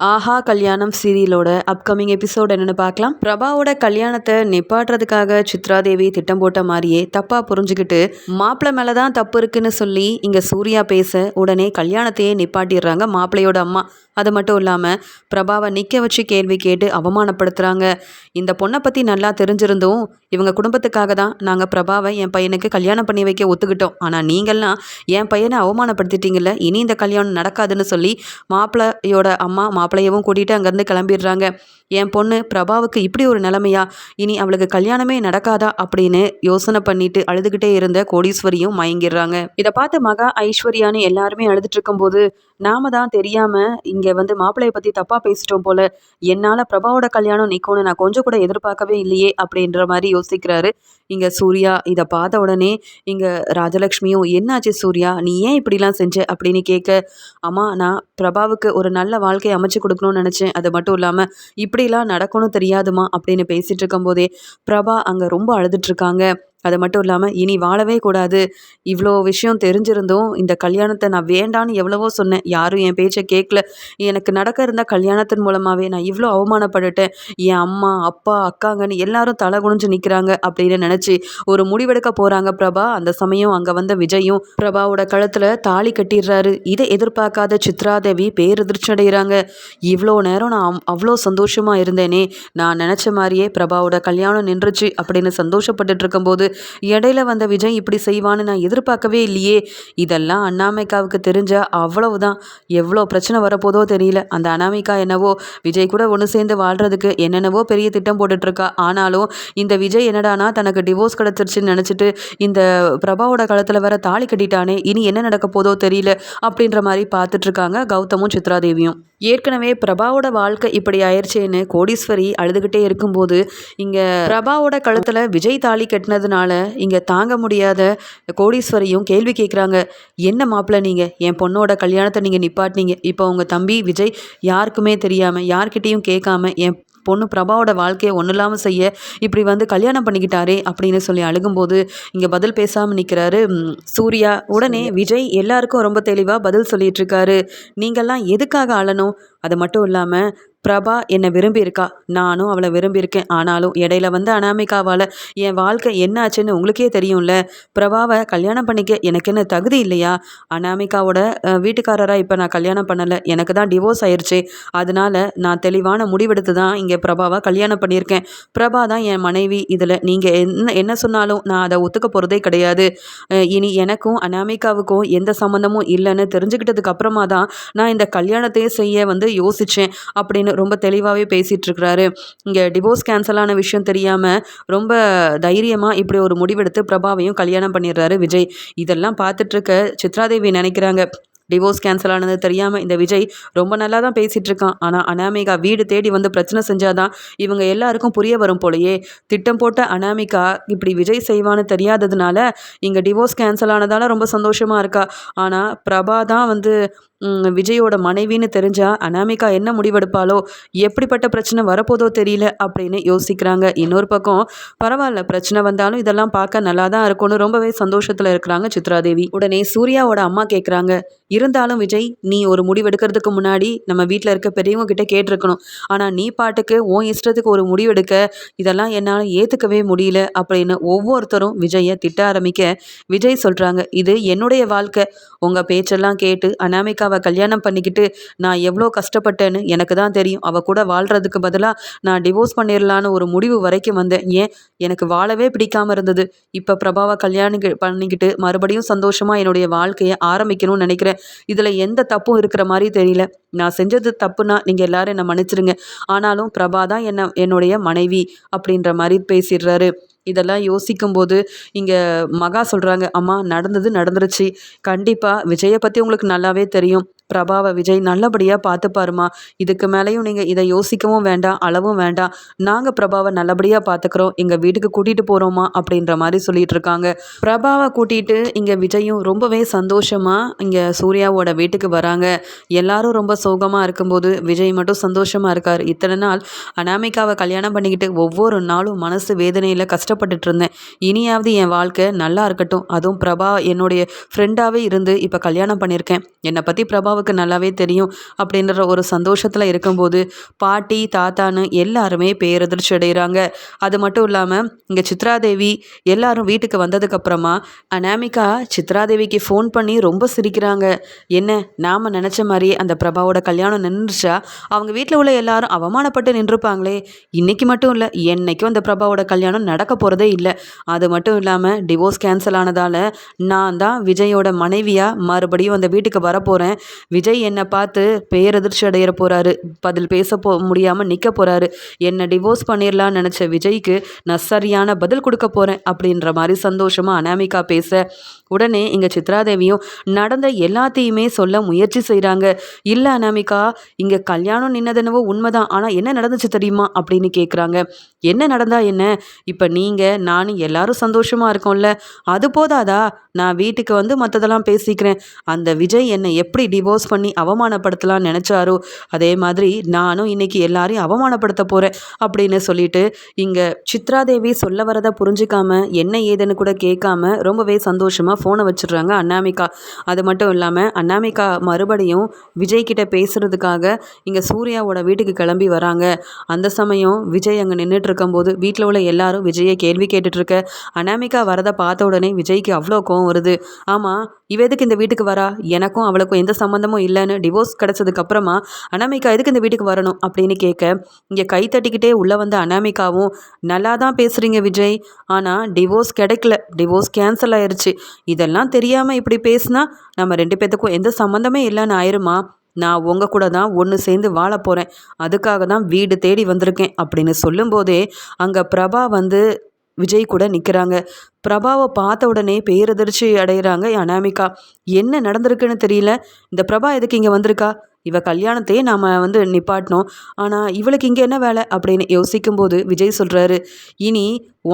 ஆஹா கல்யாணம் சீரியலோட upcoming episode என்னன்னு பார்க்கலாம். பிரபாவோட கல்யாணத்தை நிப்பாட்டுறதுக்காக சித்ராதேவி திட்டம் போட்ட மாதிரியே தப்பா புரிஞ்சுக்கிட்டு மாப்பிள்ளை மேலதான் தப்பு இருக்குன்னு சொல்லி இங்க சூர்யா பேச உடனே கல்யாணத்தையே நிப்பாட்டிடுறாங்க மாப்பிள்ளையோட அம்மா. அது மட்டும் இல்லாமல் பிரபாவை நிற்க வச்சு கேள்வி கேட்டு அவமானப்படுத்துகிறாங்க. இந்த பொண்ணை பற்றி நல்லா தெரிஞ்சிருந்தும் இவங்க குடும்பத்துக்காக தான் நாங்கள் பிரபாவை என் பையனுக்கு கல்யாணம் பண்ணி வைக்க ஒத்துக்கிட்டோம். ஆனால் நீங்கள்லாம் என் பையனை அவமானப்படுத்திட்டீங்கல்ல, இனி இந்த கல்யாணம் நடக்காதுன்னு சொல்லி மாப்பிள்ளையோட அம்மா மாப்பிள்ளையவும் கூட்டிகிட்டு அங்கேருந்து கிளம்பிடுறாங்க. என் பொண்ணு பிரபாவுக்கு இப்படி ஒரு நிலைமையா, இனி அவளுக்கு கல்யாணமே நடக்காதா அப்படின்னு யோசனை பண்ணிட்டு அழுதுகிட்டே இருந்த கோடீஸ்வரியும் மயங்கிடுறாங்க. இதை பார்த்து மகா ஐஸ்வர்யான்னு எல்லாருமே அழுதுட்டு இருக்கும்போது நாம தான் தெரியாம இங்க மாப்பிள்ளைய பத்தி தப்பா பேசிட்டோம் போல, என்னால பிரபாவோட கல்யாணம் நிக்கும்னு நான் கொஞ்சம் கூட எதிர்பார்க்கவே இல்லையே அப்படின்ற மாதிரி யோசிக்கிறாரு இங்க சூர்யா. இதை பார்த்த உடனே இங்க ராஜலட்சுமியும் என்னாச்சு சூர்யா, நீ ஏன் இப்படிலாம் செஞ்ச அப்படின்னு கேட்க, அம்மா நான் பிரபாவுக்கு ஒரு நல்ல வாழ்க்கையை அமைச்சு கொடுக்கணும்னு நினைச்சேன், அது மட்டும் இல்லாம இப்படிலாம் நடக்கணும் தெரியாதுமா அப்படின்னு பேசிட்டு இருக்கும் போதே பிரபா அங்க ரொம்ப அழுதுட்டு இருக்காங்க. அது மட்டும் இல்லாமல் இனி வாழவே கூடாது, இவ்வளோ விஷயம் தெரிஞ்சிருந்தும் இந்த கல்யாணத்தை நான் வேண்டான்னு எவ்வளவோ சொன்னேன், யாரும் என் பேச்சை கேட்கல, எனக்கு நடக்க இருந்த கல்யாணத்தின் மூலமாகவே நான் இவ்வளோ அவமானப்பட்டுட்டேன், என் அம்மா அப்பா அக்காங்கன்னு எல்லாரும் தலை குனிஞ்சு நிற்கிறாங்க அப்படின்னு நினச்சி ஒரு முடிவெடுக்க போகிறாங்க பிரபா. அந்த சமயம் அங்கே வந்த விஜயும் பிரபாவோட கழுத்தில் தாலி கட்டிடுறாரு. இதை எதிர்பார்க்காத சித்ராதேவி பேரெதிர்ச்சி அடைகிறாங்க. இவ்வளோ நேரம் நான் அவ்வளோ சந்தோஷமாக இருந்தேனே, நான் நினச்ச மாதிரியே பிரபாவோட கல்யாணம் நின்றுச்சு அப்படின்னு சந்தோஷப்பட்டுட்டு இருக்கும்போது இடையில வந்த விஜய் இப்படி செய்வான்னு நான் எதிர்பார்க்கவே இல்லையே, இதெல்லாம் அனாமிகாவுக்கு தெரிஞ்சா அவ்வளவுதான், எவ்வளோ பிரச்சனை வரப்போதோ தெரியல. அந்த அனாமிகா என்னவோ விஜய் கூட ஒன்று சேர்ந்து வாழ்றதுக்கு என்னென்னவோ பெரிய திட்டம் போட்டுட்ருக்கா. ஆனாலும் இந்த விஜய் என்னடானா தனக்கு டிவோர்ஸ் கிடச்சிருச்சுன்னு நினச்சிட்டு இந்த பிரபாவோட காலத்தில் வேற தாலி கட்டிட்டானே, இனி என்ன நடக்க போதோ தெரியல அப்படின்ற மாதிரி பார்த்துட்ருக்காங்க கௌதமும் சித்ராதேவியும். ஏற்கனவே பிரபாவோட வாழ்க்கை இப்படி ஆயிடுச்சேன்னு கோடீஸ்வரி அழுதுகிட்டே இருக்கும்போது இங்கே பிரபாவோட கழுத்தில் விஜய் தாலி கட்டினதுனால இங்கே தாங்க முடியாத கோடீஸ்வரியும் கேள்வி கேட்குறாங்க. என்ன மாப்பிள்ளை நீங்கள் என் பொண்ணோட கல்யாணத்தை நீங்கள் நிப்பாட்டினீங்க, இப்போ உங்கள் தம்பி விஜய் யாருக்குமே தெரியாமல் யார்கிட்டையும் கேட்காம என் பொண்ணு பிரபாவோட வாழ்க்கையை ஒன்றும் இல்லாமல் செய்ய இப்படி கல்யாணம் பண்ணிக்கிட்டாரே அப்படின்னு சொல்லி அழுகும்போது இங்கே பதில் பேசாமல் நிற்கிறாரு சூர்யா. உடனே விஜய் எல்லாருக்கும் ரொம்ப தெளிவாக பதில் சொல்லிட்டு இருக்காரு. நீங்கள்லாம் எதுக்காக அழணும், அது மட்டும் இல்லாமல் பிரபா என்னை விரும்பியிருக்கா, நானும் அவளை விரும்பியிருக்கேன், ஆனாலும் இடையில அனாமிகாவால் என் வாழ்க்கை என்ன ஆச்சுன்னு உங்களுக்கே தெரியும்ல, பிரபாவை கல்யாணம் பண்ணிக்க எனக்கு என்ன தகுதி இல்லையா, அனாமிகாவோட வீட்டுக்காரராக இப்போ நான் கல்யாணம் பண்ணலை, எனக்கு தான் டிவோர்ஸ் ஆயிடுச்சு, அதனால நான் தெளிவான முடிவெடுத்து தான் இங்கே பிரபாவை கல்யாணம் பண்ணியிருக்கேன், பிரபா தான் என் மனைவி, இதில் நீங்கள் என்ன சொன்னாலும் நான் அதை ஒத்துக்க போகிறதே கிடையாது, இனி எனக்கும் அனாமிகாவுக்கும் எந்த சம்மந்தமும் இல்லைன்னு தெரிஞ்சுக்கிட்டதுக்கு அப்புறமா தான் நான் இந்த கல்யாணத்தையே செய்ய யோசித்தேன் அப்படின்னு ரொம்ப தெளிவாகவே பேசிகிட்டு இருக்கிறாரு. இங்கே டிவோர்ஸ் கேன்சல் ஆன விஷயம் தெரியாமல் ரொம்ப தைரியமாக இப்படி ஒரு முடிவெடுத்து பிரபாவையும் கல்யாணம் பண்ணிடுறாரு விஜய். இதெல்லாம் பார்த்துட்டு இருக்க சித்ராதேவி நினைக்கிறாங்க, டிவோர்ஸ் கேன்சல் ஆனது தெரியாமல் இந்த விஜய் ரொம்ப நல்லா தான் பேசிகிட்டு இருக்கான், ஆனால் அனாமிகா வீடு தேடி பிரச்சனை செஞ்சாதான் இவங்க எல்லாருக்கும் புரிய வரும் போலையே, திட்டம் போட்ட அனாமிகா இப்படி விஜய் செய்வான்னு தெரியாததுனால இங்கே டிவோர்ஸ் கேன்சல் ஆனதால ரொம்ப சந்தோஷமாக இருக்கா, ஆனால் பிரபா தான் விஜயோட மனைவின்னு தெரிஞ்சா அனாமிகா என்ன முடிவெடுப்பாலோ, எப்படிப்பட்ட பிரச்சனை வரப்போதோ தெரியல அப்படின்னு யோசிக்கிறாங்க. இன்னொரு பக்கம் பரவாயில்ல பிரச்சனை வந்தாலும் இதெல்லாம் பார்க்க நல்லா தான் இருக்கும்னு ரொம்பவே சந்தோஷத்தில் இருக்கிறாங்க சித்ராதேவி. உடனே சூர்யாவோட அம்மா கேட்குறாங்க, இருந்தாலும் விஜய் நீ ஒரு முடிவெடுக்கிறதுக்கு முன்னாடி நம்ம வீட்டில் இருக்க பெரியவங்க கிட்ட கேட்டிருக்கணும், ஆனால் நீ பாட்டுக்கு உன் இஷ்டத்துக்கு ஒரு முடிவெடுக்க இதெல்லாம் என்னால் ஏற்றுக்கவே முடியல அப்படின்னு ஒவ்வொருத்தரும் விஜயை திட்ட ஆரம்பிக்க விஜய் சொல்கிறாங்க, இது என்னுடைய வாழ்க்கை, உங்கள் பேச்செல்லாம் கேட்டு அனாமிகாவை கல்யாணம் பண்ணிக்கிட்டு நான் எவ்வளோ கஷ்டப்பட்டேன்னு எனக்கு தான் தெரியும், அவள் கூட வாழ்கிறதுக்கு பதிலாக நான் டிவோர்ஸ் பண்ணிடலான்னு ஒரு முடிவு வரைக்கும் வந்தேன், ஏன் எனக்கு வாழவே பிடிக்காமல் இருந்தது, இப்போ பிரபாவை கல்யாணம் பண்ணிக்கிட்டு மறுபடியும் சந்தோஷமாக என்னுடைய வாழ்க்கையை ஆரம்பிக்கணும்னு நினைக்கிறேன், இதில் எந்த தப்பும் இருக்கிற மாதிரி தெரியல, நான் செஞ்சது தப்புனா நீங்கள் எல்லாரும் என்னை மன்னிச்சிருங்க, ஆனாலும் பிரபா தான் என்னுடைய மனைவி அப்படின்ற மாதிரி பேசிடுறாரு. இதெல்லாம் யோசிக்கும்போது இங்கே மகா சொல்கிறாங்க, அம்மா நடந்தது நடந்துருச்சு, கண்டிப்பாக விஜயை பற்றி உங்களுக்கு நல்லாவே தெரியும், பிரபாவை விஜய் நல்லபடியாக பார்த்துப்பாருமா, இதுக்கு மேலேயும் நீங்கள் இதை யோசிக்கவும் வேண்டாம் அளவும் வேண்டாம், நாங்கள் பிரபாவை நல்லபடியாக பார்த்துக்குறோம், எங்கள் வீட்டுக்கு கூட்டிகிட்டு போகிறோமா அப்படின்ற மாதிரி சொல்லிட்டு இருக்காங்க. பிரபாவை கூட்டிகிட்டு இங்கே விஜயும் ரொம்பவே சந்தோஷமாக இங்கே சூர்யாவோட வீட்டுக்கு வராங்க. எல்லாரும் ரொம்ப சோகமாக இருக்கும்போது விஜய் மட்டும் சந்தோஷமாக இருக்கார். இத்தனை நாள் அனாமிகாவை கல்யாணம் பண்ணிக்கிட்டு ஒவ்வொரு நாளும் மனசு வேதனையில் கஷ்டப்பட்டுட்டு இருந்தேன், இனியாவது என் வாழ்க்கை நல்லா இருக்கட்டும், அதுவும் பிரபா என்னுடைய ஃப்ரெண்டாகவே இருந்து இப்போ கல்யாணம் பண்ணியிருக்கேன், என்னை பற்றி பிரபாவுக்கு பிரபாவுக்கு நல்லாவே தெரியும் அப்படின்ற ஒரு சந்தோஷத்தில் இருக்கும்போது பாட்டி தாத்தான்னு எல்லாருமே பேரதிர்ச்சி அடைகிறாங்க. அது மட்டும் இல்லாமல் இங்கே சித்ராதேவி எல்லாரும் வீட்டுக்கு வந்ததுக்கப்புறமா அனாமிகா சித்ராதேவிக்கு ஃபோன் பண்ணி ரொம்ப சிரிக்கிறாங்க. என்ன நாம் நினச்ச மாதிரியே அந்த பிரபாவோட கல்யாணம் நின்றுச்சா? அவங்க வீட்டில் உள்ள எல்லாரும் அவமானப்பட்டு நின்றுப்பாங்களே. இன்னைக்கு மட்டும் இல்லை, என்னைக்கும் அந்த பிரபாவோட கல்யாணம் நடக்க போகிறதே இல்லை. அது மட்டும் இல்லாமல் டிவோர்ஸ் கேன்சல் ஆனதால் நான் தான் விஜயோட மனைவியாக மறுபடியும் அந்த வீட்டுக்கு வரப்போகிறேன். விஜய் என்னை பார்த்து பேரதிர்ச்சி அடையிற போகிறாரு. பதில் பேச முடியாமல் நிற்க போகிறாரு. என்னை டிவோர்ஸ் பண்ணிடலான்னு நினச்ச விஜய்க்கு நான் சரியான பதில் கொடுக்க போகிறேன் அப்படின்ற மாதிரி சந்தோஷமாக அனாமிகா பேச உடனே இங்கே சித்ராதேவியும் நடந்த எல்லாத்தையுமே சொல்ல முயற்சி செய்கிறாங்க. இல்லை அனாமிகா, இங்கே கல்யாணம் நின்னதுனவோ உண்மைதான், ஆனால் என்ன நடந்துச்சு தெரியுமா அப்படின்னு கேட்குறாங்க. என்ன நடந்தா என்ன? இப்போ நீங்கள் நானும் எல்லாரும் சந்தோஷமாக இருக்கோம்ல, அது போதாதா? நான் வீட்டுக்கு வந்து மற்றதெல்லாம் பேசிக்கிறேன். அந்த விஜய் என்னை எப்படி டிவோர்ஸ் பண்ணி அவமானப்படுத்தலாம்னு நினச்சாரோ அதே மாதிரி நானும் இன்னைக்கு எல்லாரையும் அவமானப்படுத்த போகிறேன் அப்படின்னு சொல்லிட்டு இங்கே சித்ராதேவி சொல்ல வரதை புரிஞ்சிக்காம என்ன ஏதுன்னு கூட கேட்காம ரொம்பவே சந்தோஷமாக ஃபோனை வச்சிடுறாங்க அனாமிகா. அது மட்டும் இல்லாமல் அனாமிகா மறுபடியும் விஜய் கிட்ட பேசுறதுக்காக இங்கே சூர்யாவோட வீட்டுக்கு கிளம்பி வராங்க. அந்த சமயம் விஜய் அங்கே நின்றுட்டு இருக்கும்போது வீட்டில் உள்ள எல்லாரும் விஜயை கேள்வி கேட்டுட்ருக்க அனாமிகா வரதை பார்த்த உடனே விஜய்க்கு அவ்வளோ கோவம் வருது. ஆமாம், இவ எதுக்கு இந்த வீட்டுக்கு வரா? எனக்கும் அவளுக்கும் எந்த சம்மந்தமும் இல்லைன்னு டிவோர்ஸ் கிடச்சதுக்கு அப்புறமா அனாமிகா எதுக்கு இந்த வீட்டுக்கு வரணும் அப்படின்னு கேட்க இங்கே கை தட்டிக்கிட்டே உள்ளே வந்த அனாமிகாவும் நல்லா தான் பேசுகிறீங்க விஜய், ஆனால் டிவோர்ஸ் கிடைக்கல, டிவோர்ஸ் கேன்சல் ஆயிடுச்சு. இதெல்லாம் தெரியாமல் இப்படி பேசுனா நம்ம 2 பேத்துக்கும் எந்த சம்மந்தமே இல்லைன்னு ஆயிருமா? நான் உங்கள் கூட தான் ஒன்று சேர்ந்து வாழ போகிறேன், அதுக்காக தான் வீடு தேடி வந்திருக்கேன் அப்படின்னு சொல்லும்போதே அங்கே பிரபா வந்து விஜய் கூட நிற்கிறாங்க. பிரபாவை பார்த்த உடனே பேரதிர்ச்சி அடைகிறாங்க அனாமிகா. என்ன நடந்திருக்குன்னு தெரியல, இந்த பிரபா எதுக்கு இங்கே வந்திருக்கா? இவ கல்யாணத்தையே நாம் வந்து நிப்பாட்டினோம், ஆனால் இவளுக்கு இங்கே என்ன வேலை அப்படின்னு யோசிக்கும்போது விஜய் சொல்கிறாரு, இனி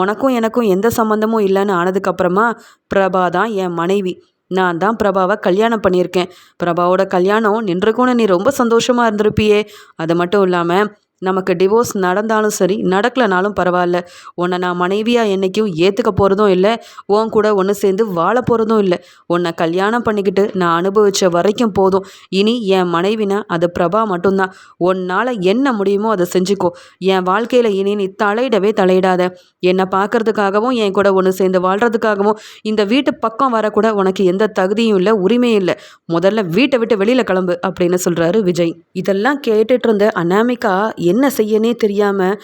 உனக்கும் எனக்கும் எந்த சம்மந்தமும் இல்லைன்னு ஆனதுக்கப்புறமா பிரபா தான் என் மனைவி, நான் தான் பிரபாவை கல்யாணம் பண்ணியிருக்கேன். பிரபாவோட கல்யாணம் நின்றுக்குன்னு நீ ரொம்ப சந்தோஷமாக இருந்திருப்பியே. அது மட்டும் இல்லாமல் நமக்கு டிவோர்ஸ் நடந்தாலும் சரி நடக்கலனாலும் பரவாயில்ல, உன்னை நான் மனைவியாக என்றைக்கும் ஏற்றுக்க போகிறதும் இல்லை, உன் கூட ஒன்று சேர்ந்து வாழ போகிறதும் இல்லை. உன்னை கல்யாணம் பண்ணிக்கிட்டு நான் அனுபவித்த வரைக்கும் போதும். இனி என் மனைவினா அது பிரபா மட்டும்தான். உன்னால் என்ன முடியுமோ அதை செஞ்சுக்கோ. என் வாழ்க்கையில் இனி நீ தலையிடாத. என்னை பார்க்கறதுக்காகவும் என் கூட ஒன்று சேர்ந்து வாழ்கிறதுக்காகவும் இந்த வீட்டு பக்கம் வரக்கூட உனக்கு எந்த தகுதியும் இல்லை, உரிமையும் இல்லை. முதல்ல வீட்டை விட்டு வெளியில் கிளம்பு அப்படின்னு சொல்கிறாரு விஜய். இதெல்லாம் கேட்டுட்டு இருந்த அனாமிகா என்ன செய்யனே தெரியாமல்,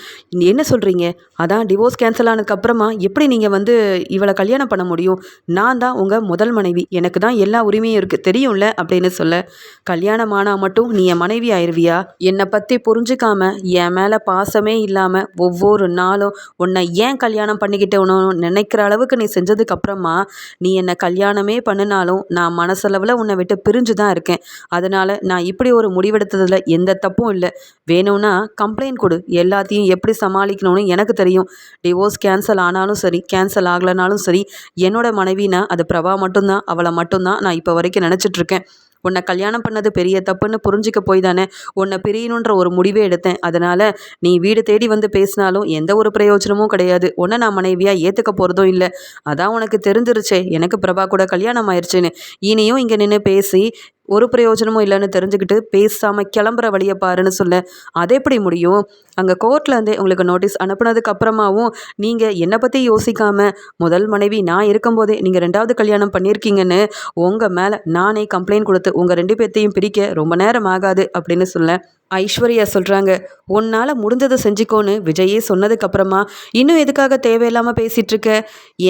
என்ன சொல்கிறீங்க? அதான் டிவோர்ஸ் கேன்சல் ஆனதுக்கப்புறமா எப்படி நீங்கள் வந்து இவளை கல்யாணம் பண்ண முடியும்? நான் தான் உங்கள் முதல் மனைவி, எனக்கு தான் எல்லா உரிமையும் இருக்குது தெரியும்ல அப்படின்னு சொல்ல, கல்யாணம் ஆனால் மட்டும் நீ என் மனைவி ஆயிடுவியா? என்னை பற்றி புரிஞ்சுக்காம என் மேலே பாசமே இல்லாமல் ஒவ்வொரு நாளும் உன்னை ஏன் கல்யாணம் பண்ணிக்கிட்டேன்னு நினைக்கிற அளவுக்கு நீ செஞ்சதுக்கப்புறமா நீ என்னை கல்யாணமே பண்ணினாலும் நான் மனசளவில் உன்னை விட்டு பிரிஞ்சு தான் இருக்கேன். அதனால் நான் இப்படி ஒரு முடிவெடுத்ததில் எந்த தப்பும் இல்லை. வேணும்னா கம்ப்ளைண்ட் கொடு, எல்லாத்தையும் எப்படி சமாளிக்கணும்னு எனக்கு தெரியும். டிவோர்ஸ் கேன்சல் ஆனாலும் சரி கேன்சல் ஆகலைனாலும் சரி என்னோட மனைவினா அது பிரபா மட்டும்தான், அவளை மட்டும்தான் நான் இப்போ வரைக்கும் நினச்சிட்ருக்கேன். உன்னை கல்யாணம் பண்ணது பெரிய தப்புன்னு புரிஞ்சிக்க போய் தானே உன்னை பிரியணுன்ற ஒரு முடிவே எடுத்தேன். அதனால் நீ வீடு தேடி வந்து பேசினாலும் எந்த ஒரு பிரயோஜனமும் கிடையாது. உன்னை நான் மனைவியாக ஏற்றுக்க போகிறதும் இல்லை. அதான் உனக்கு தெரிஞ்சிருச்சே எனக்கு பிரபா கூட கல்யாணம் ஆயிடுச்சுன்னு. இனியும் இங்கே நின்று பேசி ஒரு பிரயோஜனமும் இல்லைன்னு தெரிஞ்சுக்கிட்டு பேசாமல் கிளம்புற வழியை பாருன்னு சொல்ல, அது எப்படி முடியும்? அங்கே கோர்ட்லேருந்தே உங்களுக்கு நோட்டீஸ் அனுப்புனதுக்கு அப்புறமாவும் நீங்கள் என்னை பற்றி யோசிக்காமல் முதல் மனைவி நான் இருக்கும்போதே நீங்கள் 2வது கல்யாணம் பண்ணியிருக்கீங்கன்னு உங்கள் மேலே நானே கம்ப்ளைண்ட் கொடுத்து உங்கள் 2 பேர்த்தையும் பிரிக்க ரொம்ப நேரம் ஆகாது அப்படின்னு சொல்ல ஐஸ்வர்யா சொல்கிறாங்க. உன்னால் முடிஞ்சதை செஞ்சுக்கோன்னு விஜயே சொன்னதுக்கப்புறமா இன்னும் எதுக்காக தேவையில்லாமல் பேசிகிட்ருக்க?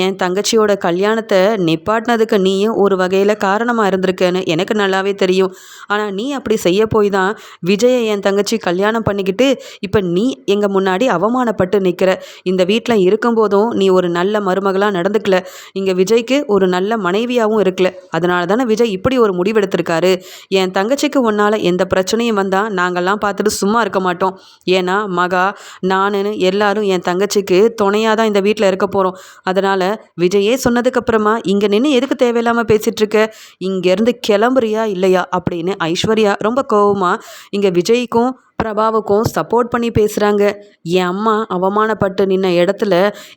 என் தங்கச்சியோட கல்யாணத்தை நிப்பாட்டினதுக்கு நீயும் ஒரு வகையில் காரணமாக இருந்திருக்கேன்னு எனக்கு நல்லாவே தெரியும். ஆனால் நீ அப்படி செய்ய போய் தான் விஜயை என் தங்கச்சி கல்யாணம் பண்ணிக்கிட்டு இப்போ நீ எங்கள் முன்னாடி அவமானப்பட்டு நிற்கிற. இந்த வீட்டில் இருக்கும்போதும் நீ ஒரு நல்ல மருமகளாக நடந்துக்கல, இங்கே விஜய்க்கு ஒரு நல்ல மனைவியாகவும் இருக்கல. அதனால தானே விஜய் இப்படி ஒரு முடிவெடுத்திருக்காரு. என் தங்கச்சிக்கு உன்னால் எந்த பிரச்சனையும் வந்தால் நாங்கள்லாம் பார்த்துட்டு சும்மா இருக்க மாட்டோம். ஏன்னா மகா நானுன்னு எல்லாரும் என் தங்கச்சிக்கு துணையாக தான் இந்த வீட்டில் இருக்க போகிறோம். அதனால் விஜயே சொன்னதுக்கப்புறமா இங்கே நின்று எதுக்கு தேவையில்லாமல் பேசிகிட்ருக்க? இங்கேருந்து கிளம்புறியா இல்லையா அப்படின்னு ஐஸ்வர்யா ரொம்ப கோவமாக இங்கே விஜய்க்கும் பிரபாவுக்கும் சப்போர்ட் பண்ணி பேசுகிறாங்க. என் அம்மா அவமானப்பட்டு நின்ன இடத்துல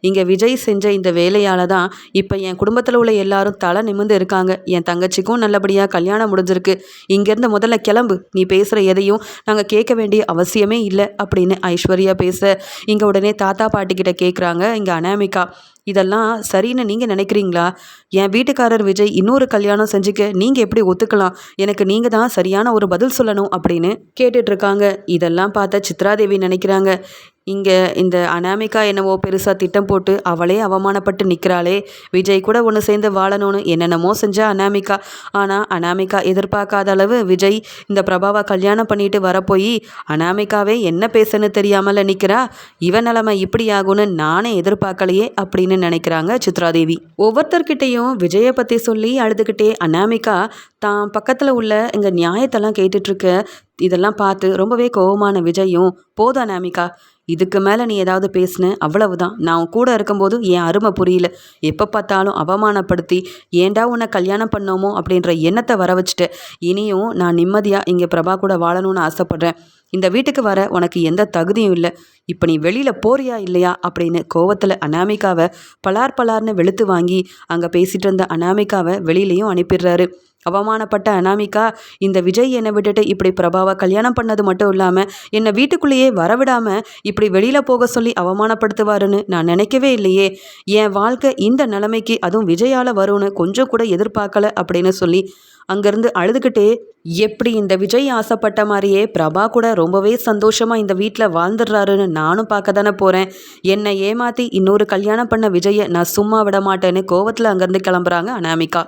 இங்கே விஜய் செஞ்ச இந்த வேலையால் தான் இப்போ என் குடும்பத்தில் உள்ள எல்லாரும் தலை நிமிர்ந்து இருக்காங்க. என் தங்கச்சிக்கும் நல்லபடியாக கல்யாணம் முடிஞ்சிருக்கு. இங்கேருந்து முதல்ல கிளம்பு. நீ பேசுகிற எதையும் நாங்கள் கேட்க வேண்டிய அவசியமே இல்லை அப்படின்னு ஐஸ்வர்யா பேச இங்கே உடனே தாத்தா பாட்டிக்கிட்ட கேட்குறாங்க இங்கே அனாமிகா. இதெல்லாம் சரின்னு நீங்கள் நினைக்கிறீங்களா? என் வீட்டுக்காரர் விஜய் இன்னொரு கல்யாணம் செஞ்சுக்க நீங்கள் எப்படி ஒத்துக்கலாம்? எனக்கு நீங்கள் தான் சரியான ஒரு பதில் சொல்லணும் அப்படின்னு கேட்டுட்ருக்காங்க. இதெல்லாம் பார்த்த சித்ராதேவி நினைக்கிறாங்க, இங்கே இந்த அனாமிகா என்னவோ பெருசாக திட்டம் போட்டு அவளே அவமானப்பட்டு நிற்கிறாளே, விஜய் கூட ஒன்று சேர்ந்து வாழணும்னு என்னென்னமோ செஞ்சா அனாமிகா. ஆனால் அனாமிகா எதிர்பார்க்காத அளவு விஜய் இந்த பிரபாவை கல்யாணம் பண்ணிட்டு வரப்போய் அனாமிகாவே என்ன பேசுன்னு தெரியாமல் நிற்கிறா. இவன் நிலைமை இப்படி ஆகும்னு நானே எதிர்பார்க்கலையே அப்படின்னு நினைக்கிறாங்க சித்ராதேவி. ஒவ்வொருத்தர்கிட்டையும் விஜயை பற்றி சொல்லி அழுதுகிட்டே அனாமிகா தான் பக்கத்தில் உள்ள இங்கே நியாயத்தெல்லாம் கேட்டுட்ருக்க. இதெல்லாம் பார்த்து ரொம்பவே கோபமான விஜயும், போதும் அனாமிகா, இதுக்கு மேலே நீ ஏதாவது பேசுன அவ்வளவுதான். நான் உன் கூட இருக்கும்போது என் அருமை புரியல. எப்போ பார்த்தாலும் அவமானப்படுத்தி ஏண்டா உன்னை கல்யாணம் பண்ணோமோ அப்படின்ற எண்ணத்தை வர வச்சுட்டு இனியும் நான் நிம்மதியாக இங்கே பிரபா கூட வாழணும்னு ஆசைப்பட்றேன். இந்த வீட்டுக்கு வர உனக்கு எந்த தகுதியும் இல்லை. இப்போ நீ வெளியில் போறியா இல்லையா அப்படின்னு கோவத்தில் அனாமிகாவை பலார்னு வெளுத்து வாங்கி அங்கே பேசிகிட்டு இருந்த அனாமிகாவை வெளியிலையும் அனுப்பிடுறாரு. அவமானப்பட்ட அனாமிகா, இந்த விஜய் என்னை விட்டுட்டு இப்படி பிரபாவை கல்யாணம் பண்ணது மட்டும் இல்லாமல் என்னை வீட்டுக்குள்ளேயே வரவிடாமல் இப்படி வெளியில் போக சொல்லி அவமானப்படுத்துவாருன்னு நான் நினைக்கவே இல்லையே. என் வாழ்க்கை இந்த நிலைமைக்கு அதுவும் விஜயால் வரும்னு கொஞ்சம் கூட எதிர்பார்க்கல அப்படின்னு சொல்லி அங்கேருந்து அழுதுகிட்டே, எப்படி இந்த விஜய் ஆசைப்பட்ட மாதிரியே பிரபா கூட ரொம்பவே சந்தோஷமாக இந்த வீட்டில் வாழ்ந்துடுறாருன்னு நானும் பார்க்க தானே போகிறேன். என்னை ஏமாற்றி இன்னொரு கல்யாணம் பண்ண விஜயை நான் சும்மா விட மாட்டேன்னு கோவத்தில் அங்கேருந்து கிளம்புறாங்க அனாமிகா.